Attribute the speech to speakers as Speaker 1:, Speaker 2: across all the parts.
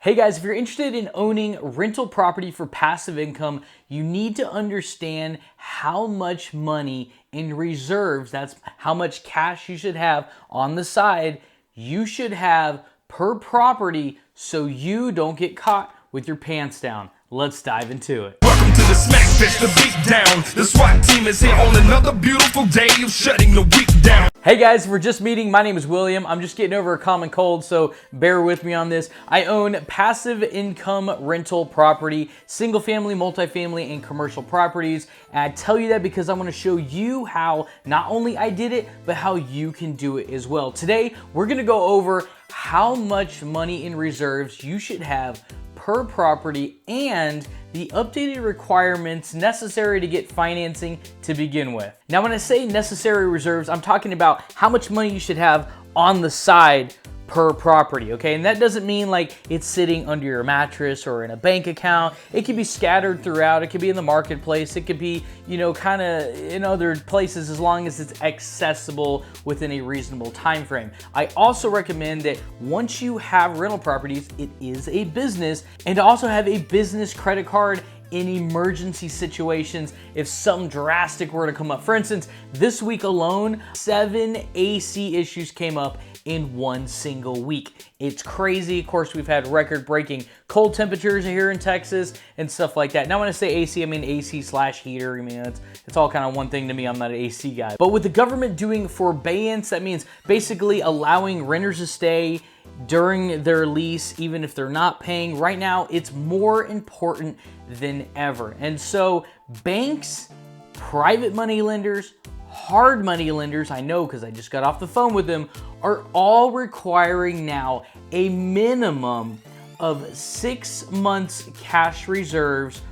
Speaker 1: Hey guys, if you're interested in owning rental property for passive income, you need to understand how much money in reserves, that's how much cash you should have on the side, you should have per property so you don't get caught with your pants down. Let's dive into it.
Speaker 2: Welcome to the Smack Fest, the beat down. The SWAT team is here on another beautiful day of shutting the week down.
Speaker 1: Hey guys, if we're just meeting, my name is William. I'm just getting over a common cold, so bear with me on this. I own passive income rental property, single family, multifamily, and commercial properties. And I tell you that because I want to show you how not only I did it, but how you can do it as well. Today, we're going to go over how much money in reserves you should have per property and the updated requirements necessary to get financing to begin with. Now, when I say necessary reserves, I'm talking about how much money you should have on the side per property, okay? And that doesn't mean like it's sitting under your mattress or in a bank account. It could be scattered throughout. It could be in the marketplace. It could be, kind of in other places as long as it's accessible within a reasonable time frame. I also recommend that once you have rental properties, it is a business, and to also have a business credit card in emergency situations if something drastic were to come up. For instance, this week alone, 7 AC issues came up in one single week. It's crazy. Of course, we've had record-breaking cold temperatures here in Texas and stuff like that. Now, when I say AC, I mean AC/heater. I mean, it's all kind of one thing to me. I'm not an AC guy. But with the government doing forbearance, that means basically allowing renters to stay during their lease, even if they're not paying. Right now, it's more important than ever. And so banks, private money lenders, hard money lenders, I know because I just got off the phone with them, are all requiring now a minimum of 6 months cash reserves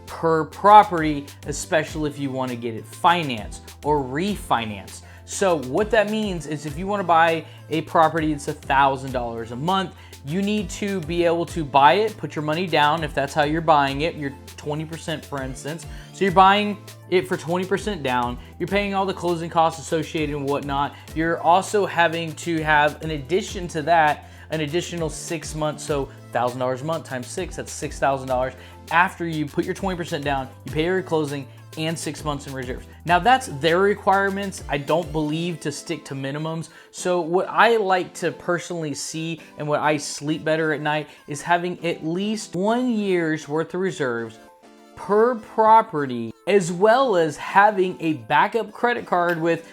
Speaker 1: per property, especially if you want to get it financed or refinanced. So what that means is if you want to buy a property that's $1,000 a month, you need to be able to buy it, put your money down if that's how you're buying it, you're 20% for instance. So you're buying it for 20% down, you're paying all the closing costs associated and whatnot. You're also having to have, in addition to that, an additional 6 months, so $1,000 a month times 6, that's $6,000. After you put your 20% down, you pay your closing and 6 months in reserves. Now that's their requirements. I don't believe to stick to minimums. So what I like to personally see and what I sleep better at night is having at least 1 year's worth of reserves per property, as well as having a backup credit card with,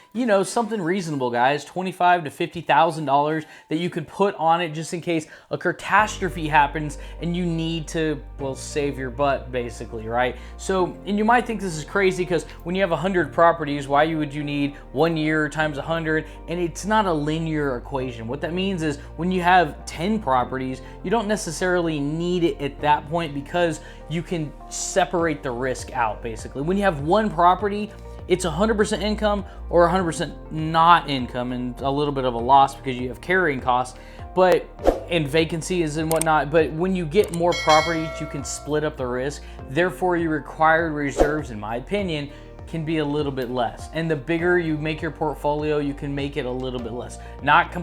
Speaker 1: something reasonable, guys, $25,000 to $50,000 that you could put on it just in case a catastrophe happens and you need to, save your butt, basically, right? So, and you might think this is crazy because when you have 100 properties, why would you need 1 year times 100? And it's not a linear equation. What that means is when you have 10 properties, you don't necessarily need it at that point because you can separate the risk out, basically. When you have one property, it's 100% income or 100% not income and a little bit of a loss because you have carrying costs, and vacancies and whatnot. But when you get more properties, you can split up the risk. Therefore, your required reserves, in my opinion, can be a little bit less. And the bigger you make your portfolio, you can make it a little bit less. Not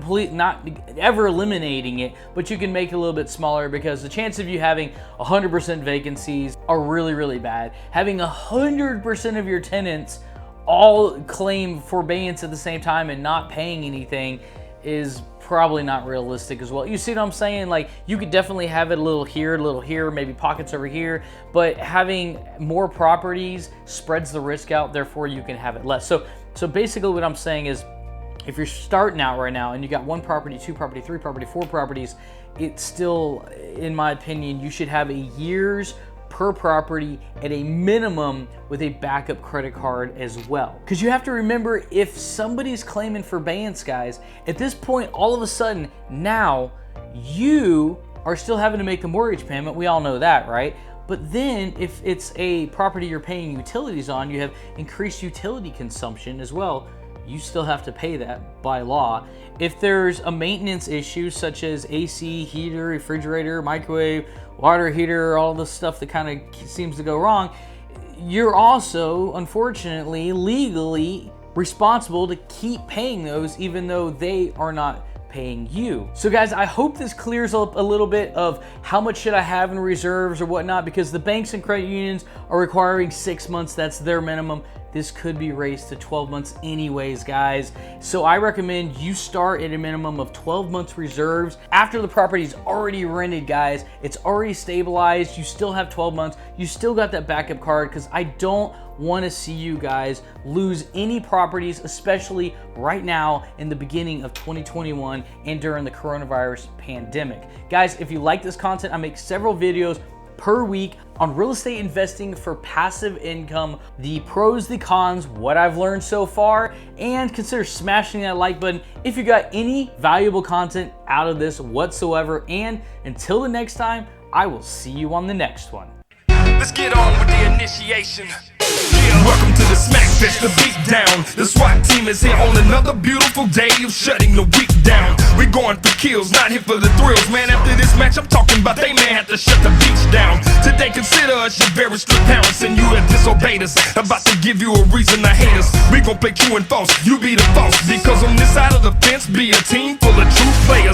Speaker 1: ever eliminating it, but you can make it a little bit smaller because the chance of you having 100% vacancies are really, really bad. Having 100% of your tenants all claim forbearance at the same time and not paying anything is probably not realistic as well. You see what I'm saying? Like, you could definitely have it a little here, maybe pockets over here, but having more properties spreads the risk out, therefore you can have it less. So basically what I'm saying is, if you're starting out right now and you got 1 property, 2 property, 3 property, 4 properties, it's still, in my opinion, you should have a year's per property at a minimum with a backup credit card as well. Because you have to remember, if somebody's claiming forbearance, guys, at this point, all of a sudden, now you are still having to make the mortgage payment. We all know that, right? But then if it's a property you're paying utilities on, you have increased utility consumption as well. You still have to pay that by law. If there's a maintenance issue such as AC, heater, refrigerator, microwave, water heater, all the stuff that kind of seems to go wrong, you're also, unfortunately, legally responsible to keep paying those even though they are not paying you. So guys, I hope this clears up a little bit of how much should I have in reserves or whatnot, because the banks and credit unions are requiring 6 months. That's their minimum. This could be raised to 12 months anyways, guys. So I recommend you start at a minimum of 12 months reserves. After the property is already rented, guys, it's already stabilized, you still have 12 months, you still got that backup card, because I don't want to see you guys lose any properties, especially right now in the beginning of 2021 and during the coronavirus pandemic. Guys, if you like this content, I make several videos per week on real estate investing for passive income, the pros, the cons, what I've learned so far, and consider smashing that like button if you got any valuable content out of this whatsoever. And until the next time, I will see you on the next one.
Speaker 2: Let's get on with the initiation. Yeah. Welcome to the Smack Fest, the beat down. The SWAT team is here on another beautiful day of shutting the week down. We're going for kills, not here for the thrills. Man, after this match, I'm talking about they may have to shut the beach down. Today, consider us your very strict parents, and you have disobeyed us. About to give you a reason to hate us. We gon' play true and false, you be the false. Because on this side of the fence, be a team full of true players.